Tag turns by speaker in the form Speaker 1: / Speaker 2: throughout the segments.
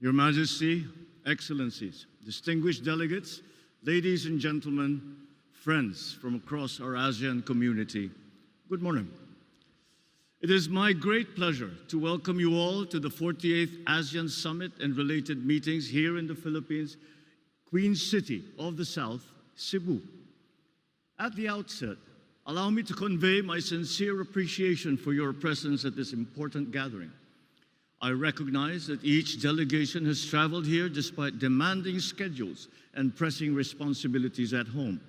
Speaker 1: Your Majesty, Excellencies, distinguished delegates, ladies and gentlemen, friends from across our ASEAN community, good morning. It is my great pleasure to welcome you all to the 48th ASEAN Summit and related meetings here in the Philippines, Queen City of the South, Cebu. At the outset, allow me to convey my sincere appreciation for your presence at this important gathering. I recognize that each delegation has traveled here despite demanding schedules and pressing responsibilities at home.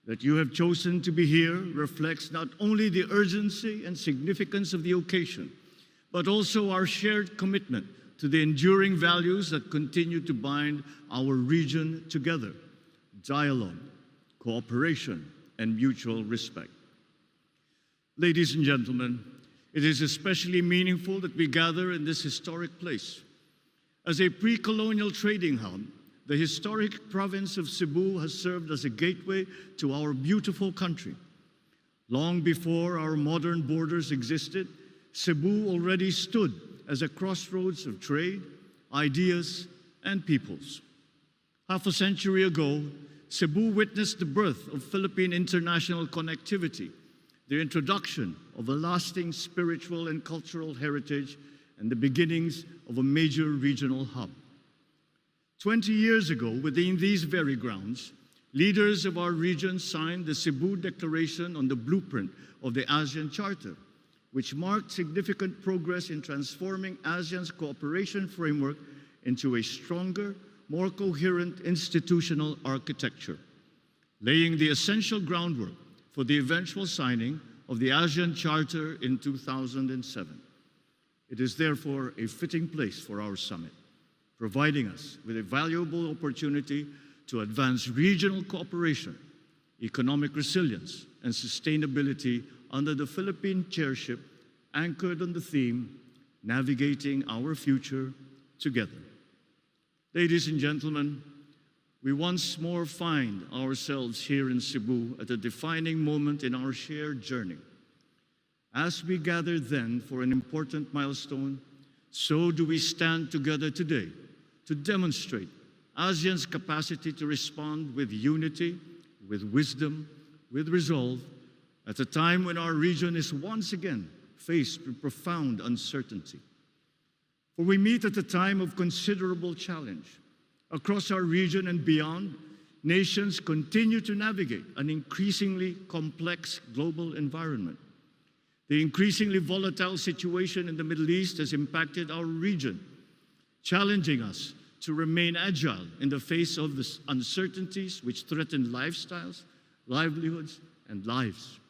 Speaker 1: That you have chosen to be here reflects not only the urgency and significance of the occasion, but also our shared commitment to the enduring values that continue to bind our region together: dialogue, cooperation, and mutual respect. Ladies and gentlemen, it is especially meaningful that we gather in this historic place. As a pre-colonial trading hub, the historic province of Cebu has served as a gateway to our beautiful country. Long before our modern borders existed, Cebu already stood as a crossroads of trade, ideas, and peoples. Half a century ago, Cebu witnessed the birth of Philippine international connectivity, the introduction of a lasting spiritual and cultural heritage, and the beginnings of a major regional hub. 20 years ago, within these very grounds, leaders of our region signed the Cebu Declaration on the blueprint of the ASEAN Charter, which marked significant progress in transforming ASEAN's cooperation framework into a stronger, more coherent institutional architecture, laying the essential groundwork for the eventual signing of the ASEAN Charter in 2007. It is therefore a fitting place for our summit, providing us with a valuable opportunity to advance regional cooperation, economic resilience, and sustainability under the Philippine chairship anchored on the theme, Navigating Our Future Together. Ladies and gentlemen, we once more find ourselves here in Cebu at a defining moment in our shared journey. As we gather then for an important milestone, so do we stand together today to demonstrate ASEAN's capacity to respond with unity, with wisdom, with resolve, at a time when our region is once again faced with profound uncertainty. For we meet at a time of considerable challenge. Across our region and beyond, nations continue to navigate an increasingly complex global environment. The increasingly volatile situation in the Middle East has impacted our region, challenging us to remain agile in the face of the uncertainties which threaten lifestyles, livelihoods, and lives.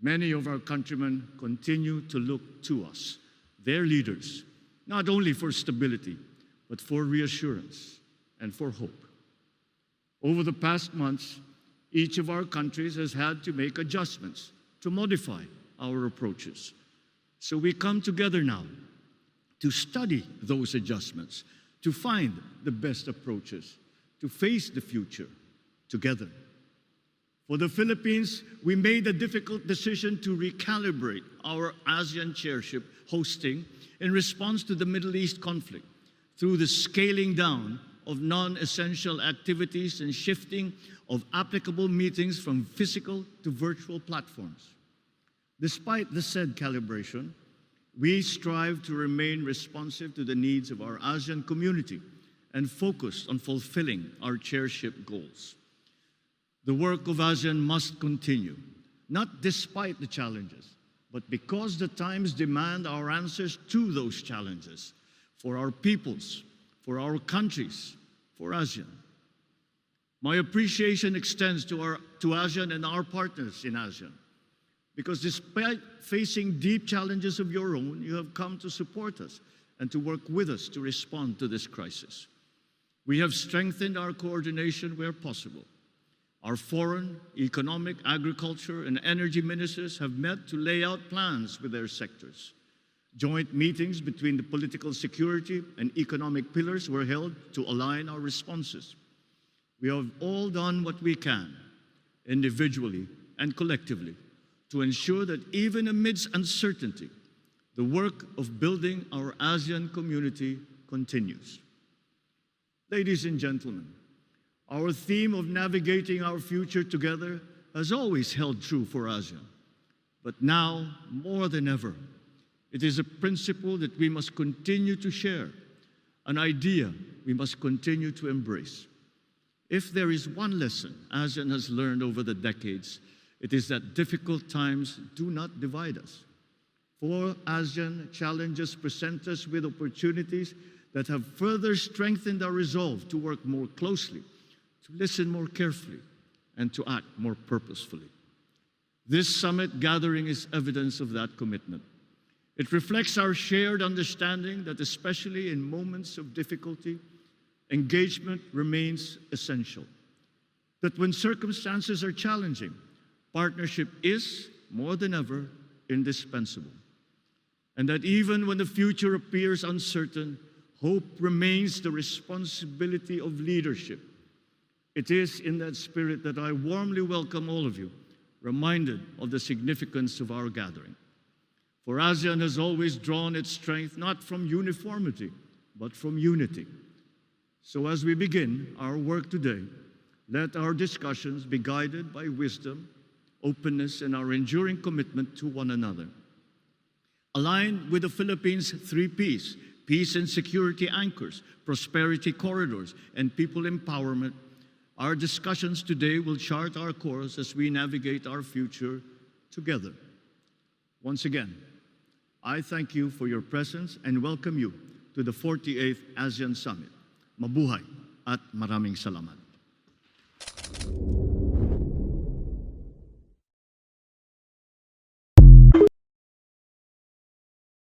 Speaker 1: Many of our countrymen continue to look to us, their leaders, not only for stability, but for reassurance and for hope. Over the past months, each of our countries has had to make adjustments to modify our approaches. So we come together now to study those adjustments, to find the best approaches, to face the future together. For the Philippines, we made a difficult decision to recalibrate our ASEAN chairship hosting in response to the Middle East conflict through the scaling down of non-essential activities and shifting of applicable meetings from physical to virtual platforms. Despite the said calibration, we strive to remain responsive to the needs of our ASEAN community and focused on fulfilling our chairship goals. The work of ASEAN must continue, not despite the challenges, but because the times demand our answers to those challenges, for our peoples, for our countries, for ASEAN. My appreciation extends to ASEAN and our partners in ASEAN, because despite facing deep challenges of your own, you have come to support us and to work with us to respond to this crisis. We have strengthened our coordination where possible. Our foreign, economic, agriculture, and energy ministers have met to lay out plans with their sectors. Joint meetings between the political security and economic pillars were held to align our responses. We have all done what we can, individually and collectively, to ensure that even amidst uncertainty, the work of building our ASEAN community continues. Ladies and gentlemen, our theme of navigating our future together has always held true for ASEAN. But now, more than ever, it is a principle that we must continue to share, an idea we must continue to embrace. If there is one lesson ASEAN has learned over the decades, it is that difficult times do not divide us. For ASEAN, challenges present us with opportunities that have further strengthened our resolve to work more closely, to listen more carefully, and to act more purposefully. This summit gathering is evidence of that commitment. It reflects our shared understanding that, especially in moments of difficulty, engagement remains essential. That when circumstances are challenging, partnership is, more than ever, indispensable. And that even when the future appears uncertain, hope remains the responsibility of leadership. It is in that spirit that I warmly welcome all of you, reminded of the significance of our gathering. For ASEAN has always drawn its strength not from uniformity, but from unity. So as we begin our work today, let our discussions be guided by wisdom, openness, and our enduring commitment to one another. Aligned with the Philippines' 3 Ps, peace and security anchors, prosperity corridors, and people empowerment, our discussions today will chart our course as we navigate our future together. Once again, I thank you for your presence and welcome you to the 48th ASEAN Summit. Mabuhay at maraming salamat.